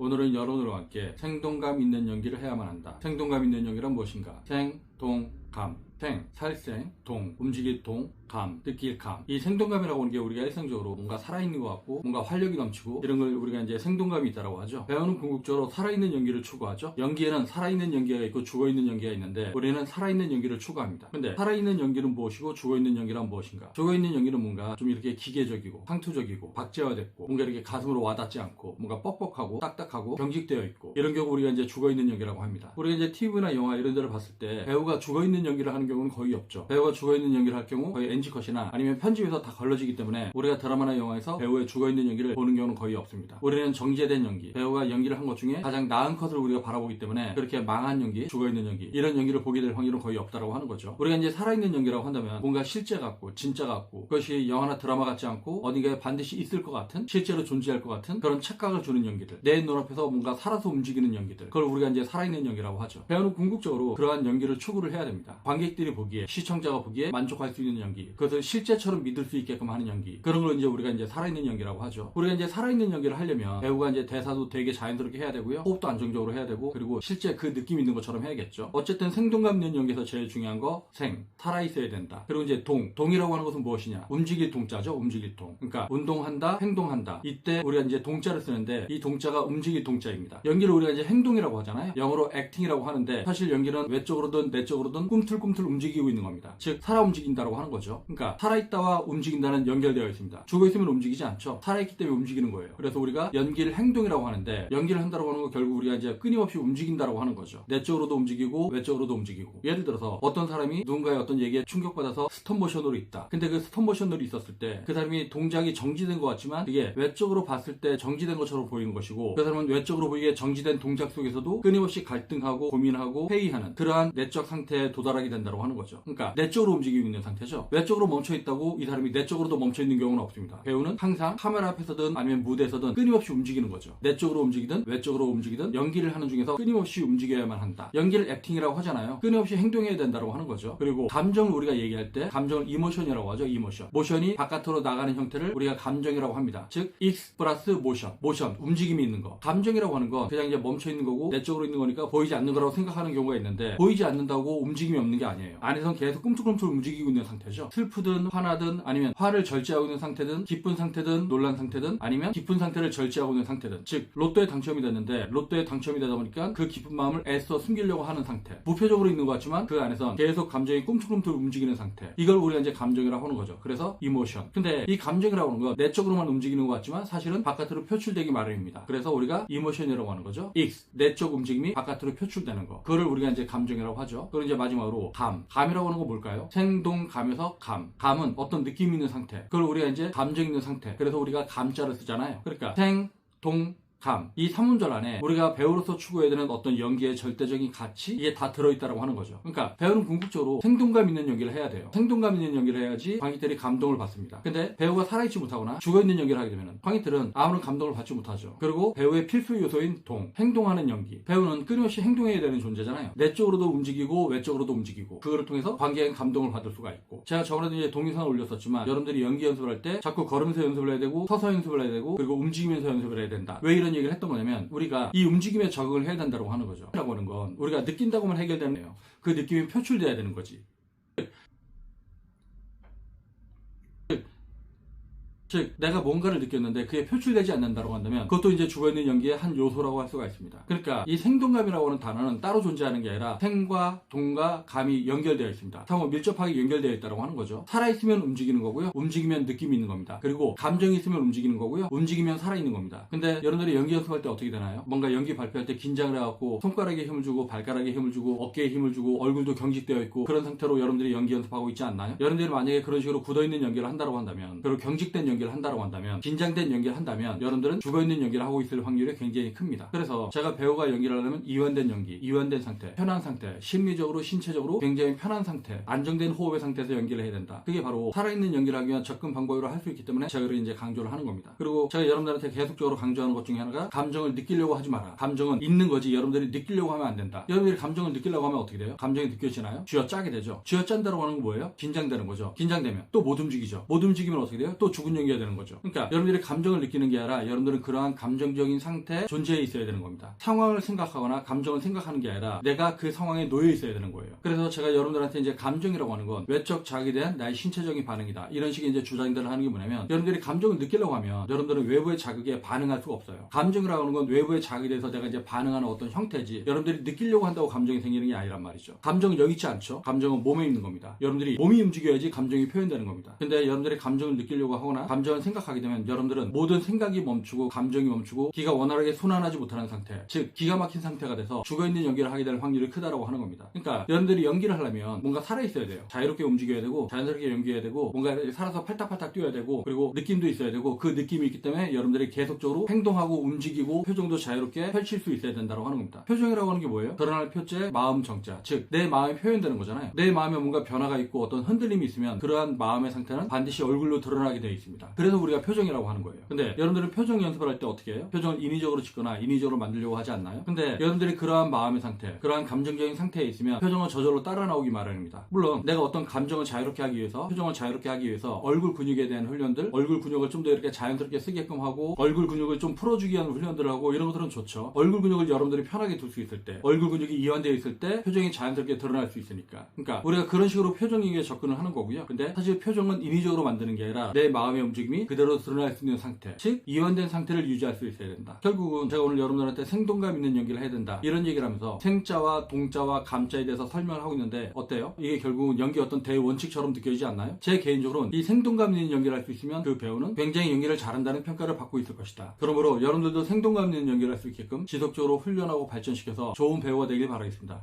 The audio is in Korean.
오늘은 여러분들과 함께 생동감 있는 연기를 해야만 한다. 생동감 있는 연기란 무엇인가? 생동감. 생, 살생, 동, 움직일 동, 감, 느낄 감. 이 생동감이라고 하는 게 우리가 일상적으로 뭔가 살아있는 것 같고 뭔가 활력이 넘치고 이런 걸 우리가 이제 생동감이 있다라고 하죠. 배우는 궁극적으로 살아있는 연기를 추구하죠. 연기에는 살아있는 연기가 있고 죽어있는 연기가 있는데 우리는 살아있는 연기를 추구합니다. 근데 살아있는 연기는 무엇이고 죽어있는 연기란 무엇인가? 죽어있는 연기는 뭔가 좀 이렇게 기계적이고 상투적이고 박제화됐고 뭔가 이렇게 가슴으로 와닿지 않고 뭔가 뻑뻑하고 딱딱하고 경직되어 있고 이런 경우 우리가 이제 죽어있는 연기라고 합니다. 우리가 이제 TV나 영화 이런 데를 봤을 때 배우가 죽어있는 연기를 하는 경우는 거의 없죠. 배우가 죽어있는 연기를 할 경우 거의 NG컷이나 아니면 편집에서 다 걸러지기 때문에 우리가 드라마나 영화에서 배우의 죽어있는 연기를 보는 경우는 거의 없습니다. 우리는 정제된 연기, 배우가 연기를 한 것 중에 가장 나은 컷을 우리가 바라보기 때문에 그렇게 망한 연기, 죽어있는 연기 이런 연기를 보게 될 확률은 거의 없다고 하는 거죠. 우리가 이제 살아있는 연기라고 한다면 뭔가 실제 같고 진짜 같고 그것이 영화나 드라마 같지 않고 어딘가에 반드시 있을 것 같은 실제로 존재할 것 같은 그런 착각을 주는 연기들, 내 눈앞에서 뭔가 살아서 움직이는 연기들, 그걸 우리가 이제 살아있는 연기라고 하죠. 배우는 궁극적으로 그러한 연기를 추구를 해야 됩니다. 관객들이 보기에, 시청자가 보기에 만족할 수 있는 연기, 그것을 실제처럼 믿을 수 있게끔 하는 연기, 그런 걸 이제 우리가 이제 살아있는 연기라고 하죠. 우리가 이제 살아있는 연기를 하려면 배우가 이제 대사도 되게 자연스럽게 해야 되고요, 호흡도 안정적으로 해야 되고, 그리고 실제 그 느낌 있는 것처럼 해야겠죠. 어쨌든 생동감 있는 연기에서 제일 중요한 거 생, 살아있어야 된다. 그리고 이제 동이라고 하는 것은 무엇이냐? 움직일 동자죠. 움직일 동. 그러니까 운동한다, 행동한다. 이때 우리가 이제 동자를 쓰는데 이 동자가 움직일 동자입니다. 연기를 우리가 이제 행동이라고 하잖아요. 영어로 acting이라고 하는데 사실 연기는 외적으로든 내적으로든 꿈틀꿈틀 움직이고 있는 겁니다. 즉 살아 움직인다라고 하는 거죠. 그러니까 살아있다와 움직인다는 연결되어 있습니다. 죽어있으면 움직이지 않죠. 살아있기 때문에 움직이는 거예요. 그래서 우리가 연기를 행동이라고 하는데 연기를 한다라고 하는 거 결국 우리가 이제 끊임없이 움직인다라고 하는 거죠. 내적으로도 움직이고 외적으로도 움직이고. 예를 들어서 어떤 사람이 누군가의 어떤 얘기에 충격받아서 스톱모션으로 있다. 근데 그 스톱모션으로 있었을 때 그 사람이 동작이 정지된 것 같지만 이게 외적으로 봤을 때 정지된 것처럼 보이는 것이고 그 사람은 외적으로 보이게 정지된 동작 속에서도 끊임없이 갈등하고 고민하고 회의하는 그러한 내적 상태에 도달하게 된다고 하는 거죠. 그러니까 내적으로 움직이고 있는 상태죠. 외적으로 멈춰있다고 이 사람이 내적으로도 멈춰있는 경우는 없습니다. 배우는 항상 카메라 앞에서든 아니면 무대에서든 끊임없이 움직이는 거죠. 내적으로 움직이든 외적으로 움직이든 연기를 하는 중에서 끊임없이 움직여야만 한다. 연기를 액팅이라고 하잖아요. 끊임없이 행동해야 된다고 하는 거죠. 그리고 감정을 우리가 얘기할 때 감정을 이모션이라고 하죠. 이모션. 모션이 바깥으로 나가는 형태를 우리가 감정이라고 합니다. 즉 X 플러스 모션, 움직임이 있는 거. 감정이라고 하는 건 그냥 이제 멈춰있는 거고 내적으로 있는 거니까 보이지 않는 거라고 생각하는 경우가 있는데 보이지 않는다고 움직임이 없는 게 아니에요. 안에선 계속 꿈틀꿈틀 움직이고 있는 상태죠. 슬프든 화나든 아니면 화를 절제하고 있는 상태든 기쁜 상태든 놀란 상태든 아니면 기쁜 상태를 절제하고 있는 상태든 즉 로또에 당첨이 됐는데 로또에 당첨이 되다 보니까 그 기쁜 마음을 애써 숨기려고 하는 상태, 무표적으로 있는 것 같지만 그 안에선 계속 감정이 꿈틀꿈틀 움직이는 상태, 이걸 우리가 이제 감정이라고 하는 거죠. 그래서 이모션. 근데 이 감정이라고 하는 건 내적으로만 움직이는 것 같지만 사실은 바깥으로 표출되기 마련입니다. 그래서 우리가 이모션이라고 하는 거죠. X, 내적 움직임이 바깥으로 표출되는 거, 그거를 우리가 이제 감정이라고 하죠. 그리고 이제 마지막으로 감이라고 하는 건 뭘까요? 생동감에서 감은 어떤 느낌 있는 상태, 그걸 우리가 이제 감정 있는 상태, 그래서 우리가 감자를 쓰잖아요. 그러니까 감. 이 3문절 안에 우리가 배우로서 추구해야 되는 어떤 연기의 절대적인 가치, 이게 다 들어있다고 하는 거죠. 그러니까 배우는 궁극적으로 생동감 있는 연기를 해야 돼요. 생동감 있는 연기를 해야지 관객들이 감동을 받습니다. 근데 배우가 살아있지 못하거나 죽어있는 연기를 하게 되면 관객들은 아무런 감동을 받지 못하죠. 그리고 배우의 필수 요소인 행동하는 연기. 배우는 끊임없이 행동해야 되는 존재잖아요. 내적으로도 움직이고 외적으로도 움직이고, 그거를 통해서 관객은 감동을 받을 수가 있고. 제가 저번에도 이제 동영상을 올렸었지만 여러분들이 연기 연습을 할 때 자꾸 걸으면서 연습을 해야 되고 서서 연습을 해야 되고 그리고 움직이면서 연습을 해야 된다. 왜 이런 얘기를 했던 거냐면 우리가 이 움직임에 적응을 해야 된다고 하는 거죠. 라고 하는 건 우리가 느낀다고만 해결되는 거예요. 그 느낌이 표출돼야 되는 거지. 즉 내가 뭔가를 느꼈는데 그게 표출되지 않는다고 한다면 그것도 이제 죽어있는 연기의 한 요소라고 할 수가 있습니다. 그러니까 이 생동감이라고 하는 단어는 따로 존재하는 게 아니라 생과 동과 감이 연결되어 있습니다. 상호 밀접하게 연결되어 있다고 하는 거죠. 살아있으면 움직이는 거고요, 움직이면 느낌이 있는 겁니다. 그리고 감정이 있으면 움직이는 거고요, 움직이면 살아있는 겁니다. 근데 여러분들이 연기 연습할 때 어떻게 되나요? 뭔가 연기 발표할 때 긴장을 해갖고 손가락에 힘을 주고 발가락에 힘을 주고 어깨에 힘을 주고 얼굴도 경직되어 있고 그런 상태로 여러분들이 연기 연습하고 있지 않나요? 여러분들이 만약에 그런 식으로 굳어있는 연기를 한다고 한다면, 그리고 경직된 연기를 한다고 한다면, 긴장된 연기를 한다면 여러분들은 죽어있는 연기를 하고 있을 확률이 굉장히 큽니다. 그래서 제가 배우가 연기를 하려면 이완된 연기, 이완된 상태, 편한 상태, 심리적으로 신체적으로 굉장히 편한 상태, 안정된 호흡의 상태에서 연기를 해야 된다. 그게 바로 살아있는 연기를 하기 위한 접근 방법으로 할 수 있기 때문에 제가 이제 강조를 하는 겁니다. 그리고 제가 여러분들한테 계속적으로 강조하는 것 중에 하나가 감정을 느끼려고 하지 마라. 감정은 있는 거지 여러분들이 느끼려고 하면 안 된다. 여러분들이 감정을 느끼려고 하면 어떻게 돼요? 감정이 느껴지나요? 쥐어짜게 되죠. 쥐어짠다고 하는 건 뭐예요? 긴장되는 거죠. 긴장되면 또 못 움직이죠. 못 움직이면 어떻게 돼요? 또 죽은 연기 연기가 되는 거죠. 그러니까 여러분들이 감정을 느끼는 게 아니라 여러분들은 그러한 감정적인 상태 존재에 있어야 되는 겁니다. 상황을 생각하거나 감정을 생각하는 게 아니라 내가 그 상황에 놓여 있어야 되는 거예요. 그래서 제가 여러분들한테 이제 감정이라고 하는 건 외적 자극에 대한 나의 신체적인 반응이다. 이런 식의 이제 주장들을 하는 게 뭐냐면 여러분들이 감정을 느끼려고 하면 여러분들은 외부의 자극에 반응할 수가 없어요. 감정이라고 하는 건 외부의 자극에 대해서 내가 이제 반응하는 어떤 형태지 여러분들이 느끼려고 한다고 감정이 생기는 게 아니란 말이죠. 감정은 여기 있지 않죠. 감정은 몸에 있는 겁니다. 여러분들이 몸이 움직여야지 감정이 표현되는 겁니다. 근데 여러분들이 감정을 느끼려고 하거나 감정을 생각하게 되면 여러분들은 모든 생각이 멈추고 감정이 멈추고 기가 원활하게 순환하지 못하는 상태, 즉 기가 막힌 상태가 돼서 죽어있는 연기를 하게 될 확률이 크다라고 하는 겁니다. 그러니까 여러분들이 연기를 하려면 뭔가 살아있어야 돼요. 자유롭게 움직여야 되고 자연스럽게 연기해야 되고 뭔가 살아서 팔딱팔딱 뛰어야 되고 그리고 느낌도 있어야 되고 그 느낌이 있기 때문에 여러분들이 계속적으로 행동하고 움직이고 표정도 자유롭게 펼칠 수 있어야 된다고 하는 겁니다. 표정이라고 하는 게 뭐예요? 드러날 표제, 마음 정자, 즉 내 마음이 표현되는 거잖아요. 내 마음에 뭔가 변화가 있고 어떤 흔들림이 있으면 그러한 마음의 상태는 반드시 얼굴로 드러나게 되어 있습니다. 그래서 우리가 표정이라고 하는 거예요. 근데 여러분들은 표정 연습을 할 때 어떻게 해요? 표정을 인위적으로 짓거나 인위적으로 만들려고 하지 않나요? 근데 여러분들이 그러한 마음의 상태, 그러한 감정적인 상태에 있으면 표정은 저절로 따라 나오기 마련입니다. 물론 내가 어떤 감정을 자유롭게 하기 위해서 표정을 자유롭게 하기 위해서 얼굴 근육에 대한 훈련들, 얼굴 근육을 좀 더 이렇게 자연스럽게 쓰게끔 하고 얼굴 근육을 좀 풀어주기 위한 훈련들을 하고 이런 것들은 좋죠. 얼굴 근육을 여러분들이 편하게 둘 수 있을 때, 얼굴 근육이 이완되어 있을 때 표정이 자연스럽게 드러날 수 있으니까. 그러니까 우리가 그런 식으로 표정에 접근을 하는 거고요. 근데 사실 표정은 인위적으로 만드는 게 아니라 내 마음의 움직임이 그대로 드러날 수 있는 상태, 즉 이완된 상태를 유지할 수 있어야 된다. 결국은 제가 오늘 여러분들한테 생동감 있는 연기를 해야 된다 이런 얘기를 하면서 생자와 동자와 감자에 대해서 설명을 하고 있는데 어때요? 이게 결국은 연기 어떤 대원칙처럼 느껴지지 않나요? 제 개인적으로는 이 생동감 있는 연기를 할 수 있으면 그 배우는 굉장히 연기를 잘한다는 평가를 받고 있을 것이다. 그러므로 여러분들도 생동감 있는 연기를 할 수 있게끔 지속적으로 훈련하고 발전시켜서 좋은 배우가 되길 바라겠습니다.